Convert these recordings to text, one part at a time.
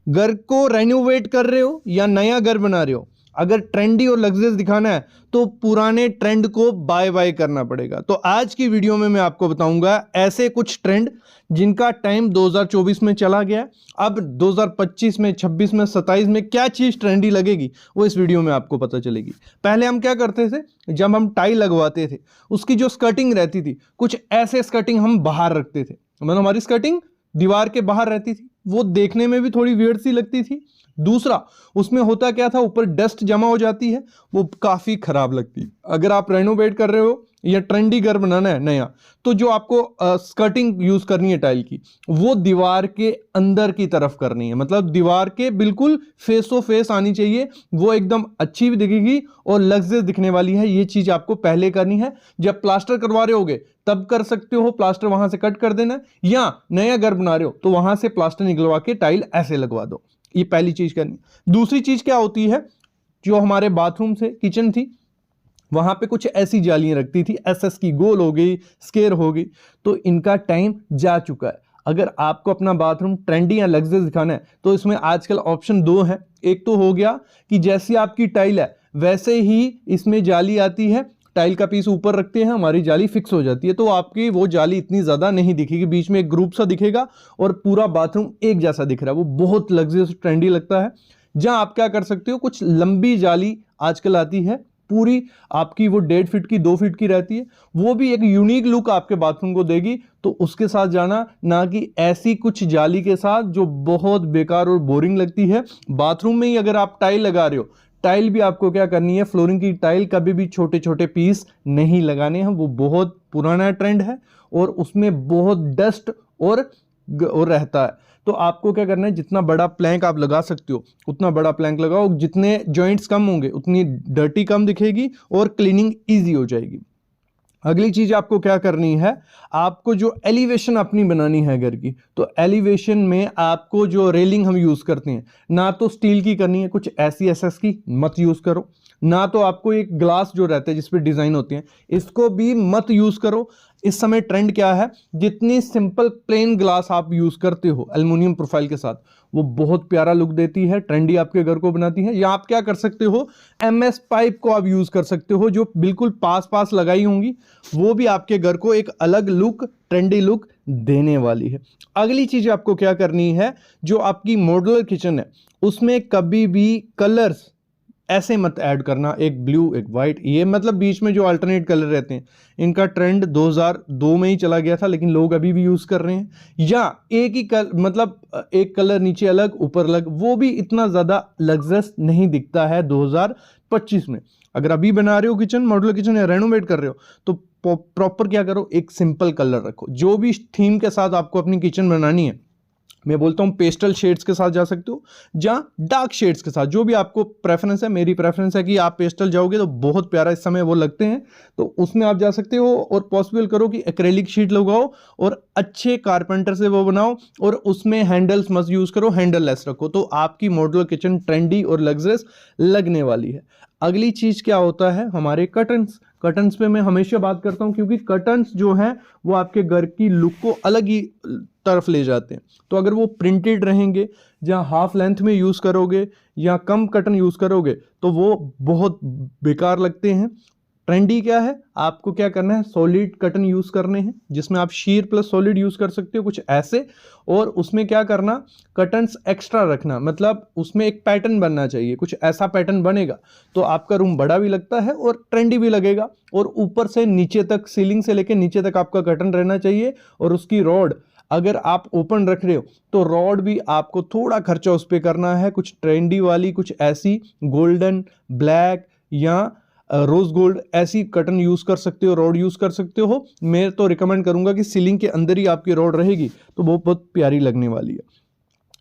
घर को रेनोवेट कर रहे हो या नया घर बना रहे हो, अगर ट्रेंडी और लग्जरियस दिखाना है तो पुराने ट्रेंड को बाय बाय करना पड़ेगा। तो आज की वीडियो में मैं आपको बताऊंगा ऐसे कुछ ट्रेंड जिनका टाइम 2024 में चला गया, अब 2025 में, 26 में, 27 में क्या चीज ट्रेंडी लगेगी वो इस वीडियो में आपको पता चलेगी। पहले हम क्या करते थे, जब हम टाई लगवाते थे उसकी जो स्कर्टिंग रहती थी, कुछ ऐसे स्कर्टिंग हम बाहर रखते थे, मतलब हमारी स्कर्टिंग दीवार के बाहर रहती थी, वो देखने में भी थोड़ी वियर्ड सी लगती थी। दूसरा, उसमें होता क्या था, ऊपर डस्ट जमा हो जाती है, वो काफी खराब लगती है। अगर आप रेनोवेट कर रहे हो या ट्रेंडी घर बनाना है नया, तो जो आपको स्कर्टिंग यूज करनी है टाइल की, वो दीवार के अंदर की तरफ करनी है, मतलब दीवार के बिल्कुल फेस टू फेस आनी चाहिए, वो एकदम अच्छी भी दिखेगी और लग्जरियस दिखने वाली है। ये चीज आपको पहले करनी है। जब प्लास्टर करवा रहे होगे तब कर सकते हो, प्लास्टर वहां से कट कर देना, या नया घर बना रहे हो तो वहां से प्लास्टर निकलवा के टाइल ऐसे लगवा दो। ये पहली चीज करनी। दूसरी चीज क्या होती है, जो हमारे बाथरूम से किचन थी वहां पे कुछ ऐसी जालियां रखती थी, एसएस की गोल हो गई, स्केयर हो गई, तो इनका टाइम जा चुका है। अगर आपको अपना बाथरूम ट्रेंडी या लग्जरियस दिखाना है तो इसमें आजकल ऑप्शन दो है। एक तो हो गया कि जैसी आपकी टाइल है वैसे ही इसमें जाली आती है, टाइल का पीस ऊपर रखते हैं, हमारी जाली फिक्स हो जाती है, तो आपकी वो जाली इतनी ज्यादा नहीं दिखेगी, बीच में एक ग्रुप सा दिखेगा और पूरा बाथरूम एक जैसा दिख रहा है, वो बहुत लग्जरियस ट्रेंडी लगता है। जहां आप क्या कर सकते हो, कुछ लंबी जाली आजकल आती है, पूरी आपकी वो 1.5 फीट की, 2 फीट की रहती है, वो भी एक यूनिक लुक आपके बाथरूम को देगी, तो उसके साथ जाना, ना कि ऐसी कुछ जाली के साथ जो बहुत बेकार और बोरिंग लगती है। बाथरूम में ही अगर आप टाइल लगा रहे हो, टाइल भी आपको क्या करनी है, फ्लोरिंग की टाइल कभी भी छोटे छोटे पीस नहीं लगाने हैं, वो बहुत पुराना ट्रेंड है और उसमें बहुत डस्ट और रहता है। तो आपको क्या करना है, जितना बड़ा प्लैंक आप लगा सकते हो उतना बड़ा प्लैंक लगाओ, जितने जॉइंट्स कम होंगे उतनी डर्टी कम दिखेगी और क्लीनिंग ईजी हो जाएगी। अगली चीज आपको क्या करनी है, आपको जो एलिवेशन अपनी बनानी है घर की, तो एलिवेशन में आपको जो रेलिंग हम यूज करते हैं, ना तो स्टील की करनी है, कुछ ऐसी एसएस की मत यूज करो, ना तो आपको एक ग्लास जो रहता है जिसपे डिजाइन होती है इसको भी मत यूज करो। इस समय ट्रेंड क्या है, जितनी सिंपल प्लेन ग्लास आप यूज करते हो एल्युमिनियम प्रोफाइल के साथ, वो बहुत प्यारा लुक देती है, ट्रेंडी आपके घर को बनाती है। या आप क्या कर सकते हो, एमएस पाइप को आप यूज कर सकते हो, जो बिल्कुल पास पास लगाई होंगी, वो भी आपके घर को एक अलग लुक, ट्रेंडी लुक देने वाली है। अगली चीज आपको क्या करनी है, जो आपकी मॉड्यूलर किचन है उसमें कभी भी कलर्स ऐसे मत ऐड करना, एक ब्लू एक वाइट, ये मतलब बीच में जो अल्टरनेट कलर रहते हैं, इनका ट्रेंड 2002 में ही चला गया था लेकिन लोग अभी भी यूज कर रहे हैं। या एक ही मतलब एक कलर नीचे अलग ऊपर अलग, वो भी इतना ज्यादा लग्जरियस नहीं दिखता है 2025 में। अगर अभी बना रहे हो किचन, मॉड्यूलर किचन या रेनोवेट कर रहे हो, तो प्रॉपर क्या करो, एक सिंपल कलर रखो। जो भी थीम के साथ आपको अपनी किचन बनानी है, मैं बोलता हूं पेस्टल शेड्स के साथ जा सकते हो, जहां डार्क शेड्स के साथ, जो भी आपको प्रेफरेंस है। मेरी प्रेफरेंस है कि आप पेस्टल जाओगे तो बहुत प्यारा इस समय वो लगते हैं, तो उसमें आप जा सकते हो। और पॉसिबल करो कि एक्रेलिक शीट लगाओ और अच्छे कारपेंटर से वो बनाओ, और उसमें हैंडल्स मत यूज करो, हैंडल लेस रखो, तो आपकी मॉड्यूलर किचन ट्रेंडी और लग्जरियस लगने वाली है। अगली चीज क्या होता है, हमारे कर्टन्स। कर्टन्स पे मैं हमेशा बात करता हूं, क्योंकि कर्टन्स जो हैं वो आपके घर की लुक को अलग ही तरफ ले जाते हैं। तो अगर वो प्रिंटेड रहेंगे, जहां हाफ लेंथ में यूज करोगे या कम कर्टन यूज करोगे, तो वो बहुत बेकार लगते हैं। ट्रेंडी क्या है, आपको क्या करना है, सॉलिड कर्टन यूज करने हैं, जिसमें आप शीर प्लस सॉलिड यूज कर सकते हो, कुछ ऐसे। और उसमें क्या करना, कर्टन्स एक्स्ट्रा रखना, मतलब उसमें एक पैटर्न बनना चाहिए, कुछ ऐसा पैटर्न बनेगा तो आपका रूम बड़ा भी लगता है और ट्रेंडी भी लगेगा। और ऊपर से नीचे तक, सीलिंग से लेकर नीचे तक आपका कर्टन रहना चाहिए। और उसकी रॉड अगर आप ओपन रख रहे हो तो रॉड भी आपको थोड़ा खर्चा उस पर करना है, कुछ ट्रेंडी वाली, कुछ ऐसी गोल्डन, ब्लैक या रोज गोल्ड ऐसी कर्टन यूज कर सकते हो, रॉड यूज कर सकते हो। मैं तो रिकमेंड करूंगा कि सीलिंग के अंदर ही आपकी रॉड रहेगी, तो वो बहुत प्यारी लगने वाली है।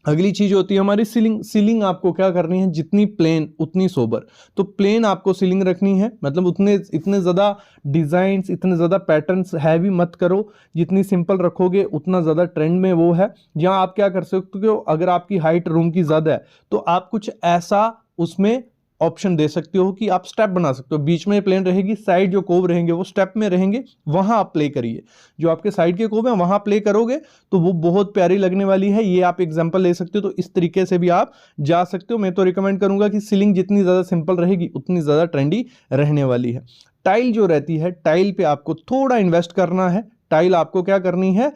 अगली चीज होती है हमारी सीलिंग। सीलिंग आपको क्या करनी है, जितनी प्लेन उतनी सोबर। तो प्लेन आपको सीलिंग रखनी है, मतलब इतने ज्यादा डिजाइन्स, इतने ज्यादा पैटर्न्स हैवी मत करो, जितनी सिंपल रखोगे उतना ज्यादा ट्रेंड में वो है। जहां आप क्या कर सकते हो, अगर आपकी हाइट रूम की ज्यादा है तो आप कुछ ऐसा उसमें ऑप्शन दे सकते हो कि आप स्टेप बना सकते हो, बीच में प्लेन रहेगी, साइड जो कोव रहेंगे वो स्टेप में रहेंगे, वहां आप प्ले करिए। जो आपके साइड के कोव है वहां प्ले करोगे तो वो बहुत प्यारी लगने वाली है। ये आप एग्जांपल ले सकते हो, तो इस तरीके से भी आप जा सकते हो। मैं तो रिकमेंड करूंगा कि सीलिंग जितनी ज्यादा सिंपल रहेगी उतनी ज्यादा ट्रेंडी रहने वाली है। टाइल जो रहती है, टाइल पे आपको थोड़ा इन्वेस्ट करना है। टाइल आपको क्या करनी है,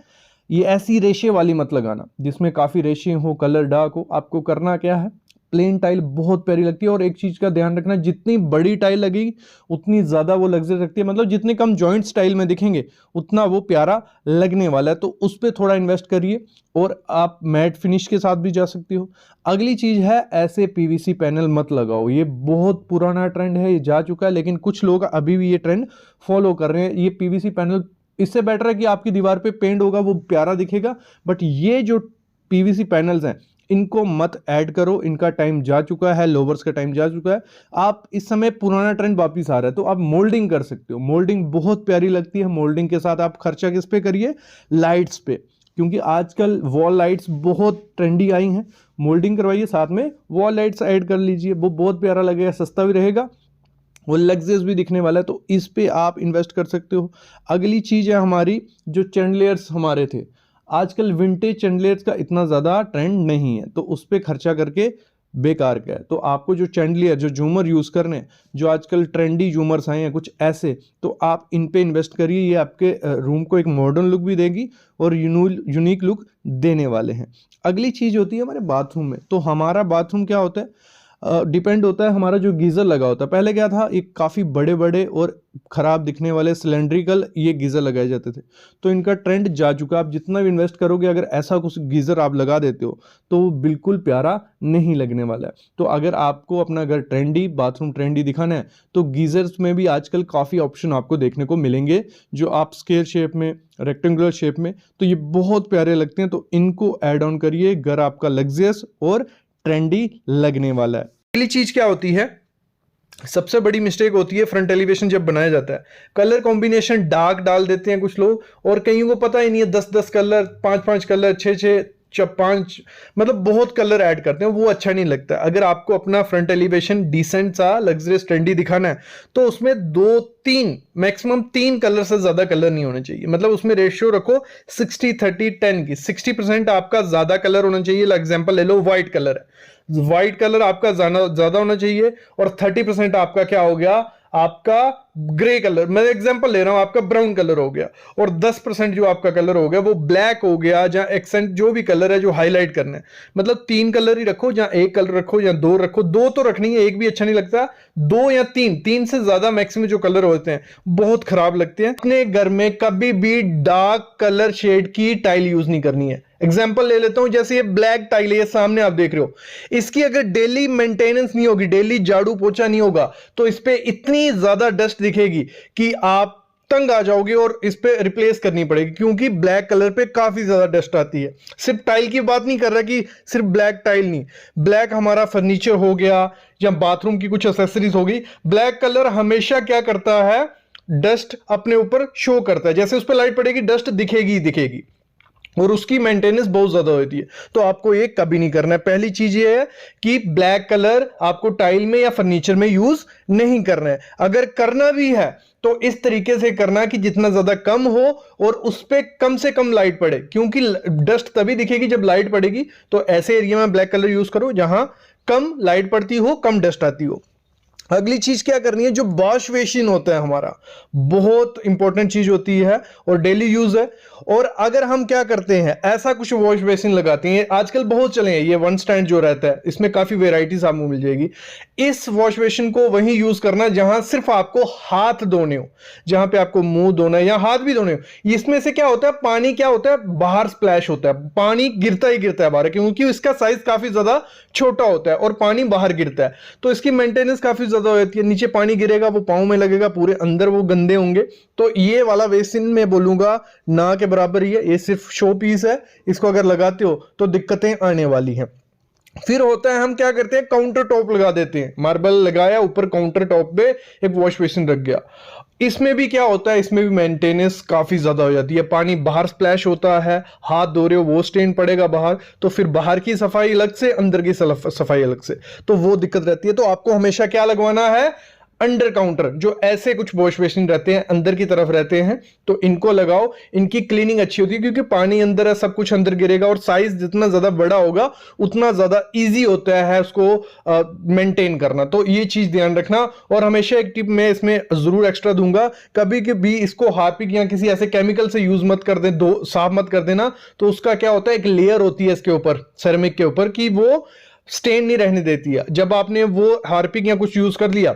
ये ऐसी रेशे वाली मत लगाना जिसमें काफी रेशे हो, कलर डार्क हो। आपको करना क्या है, प्लेन टाइल बहुत प्यारी लगती है। और एक चीज का ध्यान रखना, जितनी बड़ी टाइल लगेगी उतनी ज्यादा वो लग्जरी रखती है, मतलब जितने कम जॉइंट स्टाइल में दिखेंगे उतना वो प्यारा लगने वाला है। तो उस पर थोड़ा इन्वेस्ट करिए और आप मैट फिनिश के साथ भी जा सकती हो। अगली चीज है, ऐसे पीवीसी पैनल मत लगाओ। ये बहुत पुराना ट्रेंड है, ये जा चुका है, लेकिन कुछ लोग अभी भी ये ट्रेंड फॉलो कर रहे हैं। ये पीवीसी पैनल, इससे बेटर है कि आपकी दीवार पे पेंट होगा, वो प्यारा दिखेगा, बट ये जो पीवीसी पैनल्स हैं इनको मत ऐड करो। इनका टाइम जा चुका है, लोवर्स का टाइम जा चुका है। आप इस समय पुराना ट्रेंड वापिस आ रहा है, तो आप मोल्डिंग कर सकते हो। मोल्डिंग बहुत प्यारी लगती है। मोल्डिंग के साथ आप खर्चा किस पे करिए, लाइट्स पे, क्योंकि आजकल वॉल लाइट्स बहुत ट्रेंडी आई हैं। मोल्डिंग करवाइए, साथ में वॉल लाइट्स ऐड कर लीजिए, वो बहुत प्यारा लगेगा, सस्ता भी रहेगा, वो लग्जरियस भी दिखने वाला है। तो इस पे आप इन्वेस्ट कर सकते हो। अगली चीज है हमारी, जो चैंडलियर्स हमारे थे, आजकल विंटेज चैंडलियर्स का इतना ज़्यादा ट्रेंड नहीं है, तो उस पर खर्चा करके बेकार का है। तो आपको जो चैंडलियर, जो झूमर यूज़ करने हैं, जो आजकल ट्रेंडी झूमर्स आए हैं कुछ ऐसे, तो आप इन पे इन्वेस्ट करिए। ये आपके रूम को एक मॉडर्न लुक भी देगी और यूनिक लुक देने वाले हैं। अगली चीज़ होती है हमारे बाथरूम में। तो हमारा बाथरूम क्या होता है, डिपेंड होता है, हमारा जो गीज़र लगा होता है। पहले क्या था, एक काफ़ी बड़े बड़े और ख़राब दिखने वाले सिलेंड्रिकल ये गीज़र लगाए जाते थे, तो इनका ट्रेंड जा चुका। आप जितना भी इन्वेस्ट करोगे, अगर ऐसा कुछ गीज़र आप लगा देते हो तो वो बिल्कुल प्यारा नहीं लगने वाला है। तो अगर आपको अपना घर ट्रेंडी, बाथरूम ट्रेंडी दिखाना है, तो गीज़र्स में भी आजकल काफ़ी ऑप्शन आपको देखने को मिलेंगे, जो आप स्क्वायर शेप में, रेक्टेंगुलर शेप में, तो ये बहुत प्यारे लगते हैं। तो इनको ऐड ऑन करिए, घर आपका लग्जरियस और ट्रेंडी लगने वाला है। अगली चीज क्या होती है, सबसे बड़ी मिस्टेक होती है फ्रंट एलिवेशन जब बनाया जाता है, कलर कॉम्बिनेशन डार्क डाल देते हैं कुछ लोग, और कईयों को पता ही नहीं है 10-10 कलर, 5-5 कलर, 6-6 5, मतलब बहुत कलर ऐड करते हैं, वो अच्छा नहीं लगता। अगर आपको अपना फ्रंट एलिवेशन डिसेंट सा लग्जरियस ट्रेंडी दिखाना है, तो उसमें 2-3 मैक्सिमम 3 कलर से ज्यादा कलर नहीं होने चाहिए। मतलब उसमें रेशियो रखो 60-30-10 की। 60% आपका ज्यादा कलर होना चाहिए। एग्जांपल ले लो, व्हाइट कलर है, व्हाइट कलर आपका ज्यादा होना चाहिए, और 30% आपका क्या हो गया, आपका ग्रे कलर, मैं एग्जांपल ले रहा हूं, आपका ब्राउन कलर हो गया, और 10% जो आपका कलर हो गया वो ब्लैक हो गया, जहां एक्सेंट जो भी कलर है जो हाईलाइट करना है। मतलब 3 कलर ही रखो, जहां 1 कलर रखो या 2 रखो। 2 तो रखनी है, 1 भी अच्छा नहीं लगता। 2 या 3 से ज्यादा मैक्सिमम जो कलर होते हैं बहुत खराब लगते हैं। अपने घर में कभी भी डार्क कलर शेड की टाइल यूज नहीं करनी है। एग्जाम्पल ले लेता हूं, जैसे ये ब्लैक टाइल है, ये सामने आप देख रहे हो, इसकी अगर डेली मेंटेनेंस नहीं होगी, डेली झाड़ू पोछा नहीं होगा, तो इस पे इतनी ज्यादा डस्ट दिखेगी कि आप तंग आ जाओगे और इस पे रिप्लेस करनी पड़ेगी, क्योंकि ब्लैक कलर पे काफी ज्यादा डस्ट आती है। सिर्फ टाइल की बात नहीं कर रहा कि सिर्फ ब्लैक टाइल नहीं, ब्लैक हमारा फर्नीचर हो गया या बाथरूम की कुछ एक्सेसरीज होगी। ब्लैक कलर हमेशा क्या करता है, डस्ट अपने ऊपर शो करता है। जैसे उस पर लाइट पड़ेगी, डस्ट दिखेगी ही दिखेगी, और उसकी मेंटेनेंस बहुत ज्यादा होती है। तो आपको ये कभी नहीं करना है। पहली चीज ये है कि ब्लैक कलर आपको टाइल में या फर्नीचर में यूज नहीं करना है। अगर करना भी है तो इस तरीके से करना कि जितना ज्यादा कम हो और उस पर कम से कम लाइट पड़े, क्योंकि डस्ट तभी दिखेगी जब लाइट पड़ेगी। तो ऐसे एरिया में ब्लैक कलर यूज करो जहां कम लाइट पड़ती हो, कम डस्ट आती हो। अगली चीज क्या करनी है, जो वॉश बेसिन होता है हमारा, बहुत इंपॉर्टेंट चीज होती है और डेली यूज है। और अगर हम क्या करते हैं, ऐसा कुछ वॉश बेसिन लगाते हैं, आजकल बहुत चले हैं ये वन स्टैंड जो रहता है, इसमें काफी वेराइटीज आपको मिल जाएगी। इस वॉश बेसिन को वहीं यूज करना जहां सिर्फ आपको हाथ धोने हो, जहां पे आपको मुंह धोना है या हाथ भी धोने हो। इसमें से क्या होता है, पानी क्या होता है, बाहर स्प्लैश होता है, पानी गिरता ही गिरता है बाहर, क्योंकि इसका साइज काफी ज्यादा छोटा होता है और पानी बाहर गिरता है। तो इसकी मेंटेनेंस काफी ज्यादा होती है। नीचे पानी गिरेगा, वो पांव में लगेगा, पूरे अंदर वो गंदे होंगे। तो ये वाला बेसिन मैं बोलूंगा ना के बराबर ही है, ये सिर्फ शो पीस है। इसको अगर लगाते हो तो दिक्कतें आने वाली हैं। फिर होता है, हम क्या करते हैं, काउंटर टॉप लगा देते हैं। मार्बल लगाया, ऊपर काउंटर टॉप पे एक वॉश बेसिन रख गया। इसमें भी क्या होता है, इसमें भी मेंटेनेंस काफी ज्यादा हो जाती है। पानी बाहर स्प्लैश होता है, हाथ धो रहे हो वो स्टेन पड़ेगा बाहर, तो फिर बाहर की सफाई अलग से, अंदर की सफाई अलग से, तो वो दिक्कत रहती है। तो आपको हमेशा क्या लगवाना है, अंडर काउंटर जो ऐसे कुछ वॉश बेसिन रहते हैं अंदर की तरफ रहते हैं, तो इनको लगाओ। इनकी क्लीनिंग अच्छी होती है क्योंकि पानी अंदर है, सब कुछ अंदर गिरेगा, और साइज जितना ज्यादा बड़ा होगा उतना ज्यादा इजी होता है उसको मेंटेन करना। तो ये चीज ध्यान रखना। और हमेशा एक टिप मैं इसमें जरूर एक्स्ट्रा दूंगा, कभी भी इसको हार्पिक या किसी ऐसे केमिकल से यूज मत कर दे, दो साफ मत कर देना। तो उसका क्या होता है, एक लेयर होती है इसके ऊपर, सेरेमिक के ऊपर, कि वो स्टेन नहीं रहने देती है। जब आपने वो हार्पिक या कुछ यूज कर लिया,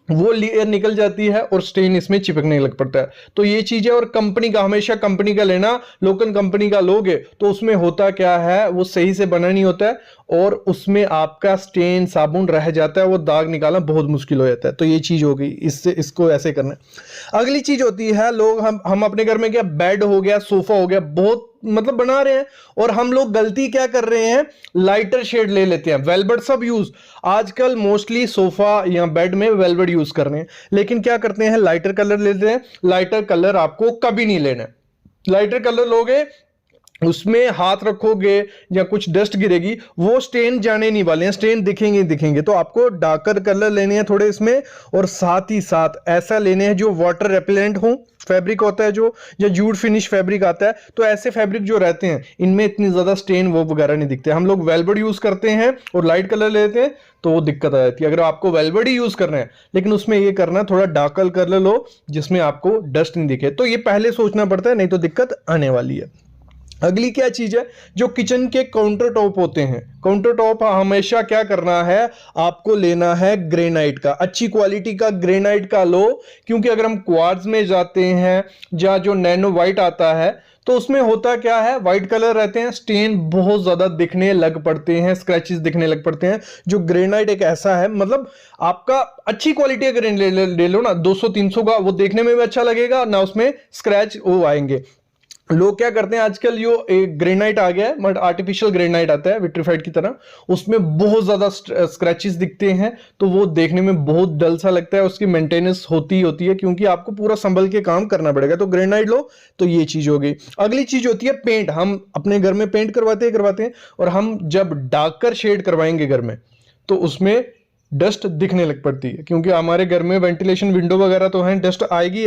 वो लेयर निकल जाती है और स्टेन इसमें चिपकने लग पड़ता है। तो ये चीज है। और कंपनी का, हमेशा कंपनी का लेना। लोकल कंपनी का लोगे तो उसमें होता क्या है, वो सही से बना नहीं होता है और उसमें आपका स्टेन साबुन रह जाता है, वो दाग निकालना बहुत मुश्किल हो जाता है। तो ये चीज हो गई, इससे इसको ऐसे करना है। अगली चीज होती है, लोग हम अपने घर में क्या, बेड हो गया, सोफा हो गया, बहुत मतलब बना रहे हैं, और हम लोग गलती क्या कर रहे हैं, लाइटर शेड ले लेते हैं। वेलवेट सब यूज आजकल मोस्टली सोफा या बेड में वेलवेट यूज कर रहे हैं, लेकिन क्या करते हैं, लाइटर कलर लेते हैं। लाइटर कलर आपको कभी नहीं लेना है। लाइटर कलर लोगे, उसमें हाथ रखोगे या कुछ डस्ट गिरेगी, वो स्टेन जाने नहीं वाले हैं, स्टेन दिखेंगे दिखेंगे। तो आपको डार्कर कलर लेने हैं थोड़े इसमें, और साथ ही साथ ऐसा लेने हैं जो वाटर रेपेलेंट हो। फैब्रिक होता है जो, या जूट फिनिश फैब्रिक आता है, तो ऐसे फैब्रिक जो रहते हैं इनमें इतनी ज्यादा स्टेन वो वगैरह नहीं दिखते। हम लोग वेलवेट यूज करते हैं और लाइट कलर लेते हैं, तो वो दिक्कत आ जाती है। अगर आपको वेलवेट ही यूज करना है, लेकिन उसमें ये करना थोड़ा डार्कर कलर लो जिसमें आपको डस्ट नहीं दिखे। तो ये पहले सोचना पड़ता है, नहीं तो दिक्कत आने वाली है। अगली क्या चीज है, जो किचन के काउंटर टॉप होते हैं, काउंटर टॉप हमेशा क्या करना है, आपको लेना है ग्रेनाइट का, अच्छी क्वालिटी का ग्रेनाइट का लो। क्योंकि अगर हम क्वार्ट्ज में जाते हैं, या जो नैनो वाइट आता है, तो उसमें होता क्या है, व्हाइट कलर रहते हैं, स्टेन बहुत ज्यादा दिखने लग पड़ते हैं, स्क्रैचेस दिखने लग पड़ते हैं। जो ग्रेनाइट एक ऐसा है, मतलब आपका अच्छी क्वालिटी का ग्रेनाइट ले लो ना, 200-300 का, वो देखने में भी अच्छा लगेगा ना, उसमें स्क्रैच वो आएंगे। लोग क्या करते हैं आजकल, यो एक ग्रेनाइट आ गया है, बट आर्टिफिशियल ग्रेनाइट आता है विट्रीफाइड की तरह, उसमें बहुत ज्यादा स्क्रैचेस दिखते हैं, तो वो देखने में बहुत डल सा लगता है। उसकी मेंटेनेंस होती है, क्योंकि आपको पूरा संभल के काम करना पड़ेगा। तो ग्रेनाइट लो। तो ये चीज हो गई। अगली चीज होती है पेंट। हम अपने घर में पेंट करवाते हैं, और हम जब डार्कर शेड करवाएंगे घर में, तो उसमें डस्ट दिखने लग पड़ती है, क्योंकि हमारे घर में वेंटिलेशन विंडो वगैरह तो है, डस्ट आएगी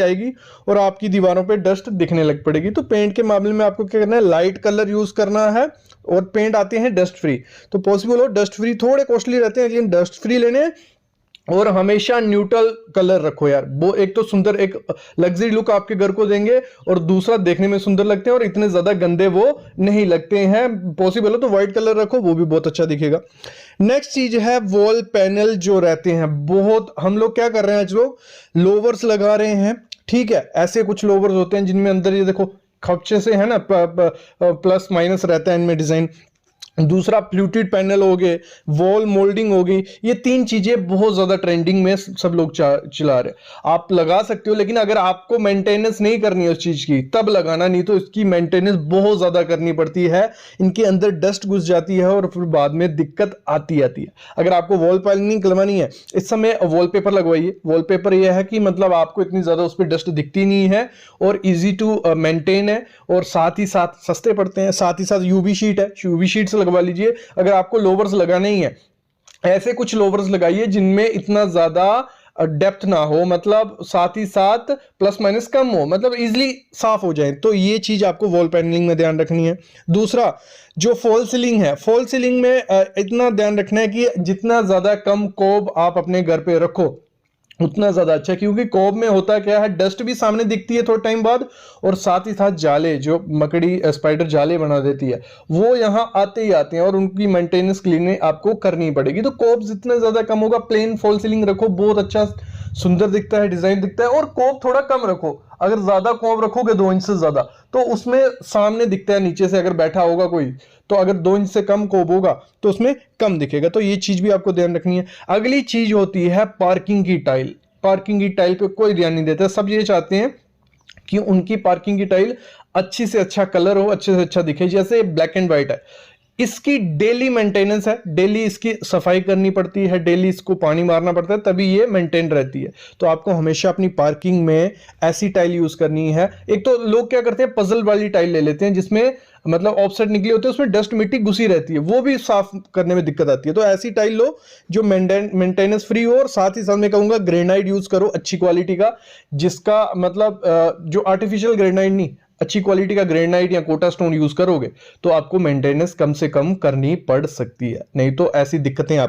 और आपकी दीवारों पे डस्ट दिखने लग पड़ेगी। तो पेंट के मामले में आपको क्या करना है, लाइट कलर यूज करना है। और पेंट आते हैं डस्ट फ्री, तो पॉसिबल हो डस्ट फ्री, थोड़े कॉस्टली रहते हैं लेकिन डस्ट फ्री लेने हैं। और हमेशा न्यूट्रल कलर रखो यार, वो एक तो सुंदर, एक लग्जरी लुक आपके घर को देंगे, और दूसरा देखने में सुंदर लगते हैं और इतने ज्यादा गंदे वो नहीं लगते हैं। पॉसिबल हो तो व्हाइट कलर रखो, वो भी बहुत अच्छा दिखेगा। नेक्स्ट चीज है वॉल पैनल जो रहते हैं, बहुत हम लोग क्या कर रहे हैं, आज लोग लोवर्स लगा रहे हैं। ठीक है, ऐसे कुछ लोवर्स होते हैं जिनमें अंदर ये देखो खपचे से है ना, प्लस माइनस रहता है इनमें डिजाइन। दूसरा फ्लूटेड पैनल हो गए, वॉल मोल्डिंग हो गई। ये तीन चीजें बहुत ज्यादा ट्रेंडिंग में सब लोग चला रहे हैं। आप लगा सकते हो, लेकिन अगर आपको मेंटेनेंस नहीं करनी है उस चीज की, तब लगाना, नहीं तो इसकी मेंटेनेंस बहुत ज्यादा करनी पड़ती है। इनके अंदर डस्ट घुस जाती है और फिर बाद में दिक्कत आती है। अगर आपको वॉल पैनलिंग करवानी है, इस समय वॉलपेपर लगवाइए। वॉलपेपर यह है कि मतलब आपको इतनी ज्यादा उस पर डस्ट दिखती नहीं है और इजी टू मेंटेन है, और साथ ही साथ सस्ते पड़ते हैं। साथ ही साथ यूवी शीट है, यूवी शीट से लगवा लीजिए। अगर आपको लोवर्स लगाने ही है, ऐसे कुछ लोवर्स लगाइए जिनमें इतना ज्यादा डेप्थ ना हो, मतलब साथ ही साथ प्लस माइनस कम हो, मतलब इजीली साफ हो जाए। तो ये चीज आपको वॉल पैनलिंग में ध्यान रखनी है। दूसरा जो फॉल सीलिंग है, फॉल सीलिंग में इतना ध्यान रखना है कि जितना ज्यादा कम कोब आप अपने घर पे रखो उतना ज्यादा अच्छा, क्योंकि कोब में होता क्या है, डस्ट भी सामने दिखती है थोड़ा टाइम बाद, और साथ ही साथ जाले, जो मकड़ी स्पाइडर जाले बना देती है, वो यहाँ आते ही आते हैं, और उनकी मेंटेनेंस क्लीनिंग आपको करनी पड़ेगी। तो कोब जितना ज्यादा कम होगा, प्लेन फॉल सीलिंग रखो, बहुत अच्छा सुंदर दिखता है, डिजाइन दिखता है। और कोब थोड़ा कम रखो, अगर ज्यादा कोब रखोगे 2 इंच से ज्यादा, तो उसमें सामने दिखता है, नीचे से अगर बैठा होगा कोई, तो अगर 2 इंच से कम कोब होगा तो उसमें कम दिखेगा। तो ये चीज भी आपको ध्यान रखनी है। अगली चीज होती है पार्किंग की टाइल। पार्किंग की टाइल पे कोई ध्यान नहीं देता, सब ये चाहते हैं कि उनकी पार्किंग की टाइल अच्छी से अच्छा कलर हो, अच्छे से अच्छा दिखे। जैसे ब्लैक एंड व्हाइट है, इसकी डेली मेंटेनेंस है, डेली इसकी सफाई करनी पड़ती है, डेली इसको पानी मारना पड़ता है, तभी ये मेंटेन रहती है। तो आपको हमेशा अपनी पार्किंग में ऐसी टाइल यूज करनी है। एक तो लोग क्या करते हैं, पजल वाली टाइल ले लेते हैं जिसमें मतलब ऑफसेट निकली होती है, उसमें डस्ट मिट्टी घुसी रहती है, वो भी साफ करने में दिक्कत आती है। तो ऐसी टाइल लो जो मेंटेनेंस फ्री हो, और साथ ही साथ मैं कहूंगा ग्रेनाइट यूज करो अच्छी क्वालिटी का, जिसका मतलब जो आर्टिफिशियल ग्रेनाइट नहीं, अच्छी क्वालिटी का ग्रेनाइट या कोटा स्टोन यूज करोगे तो आपको मेंटेनेंस कम से कम करनी पड़ सकती है, नहीं तो ऐसी दिक्कतें आप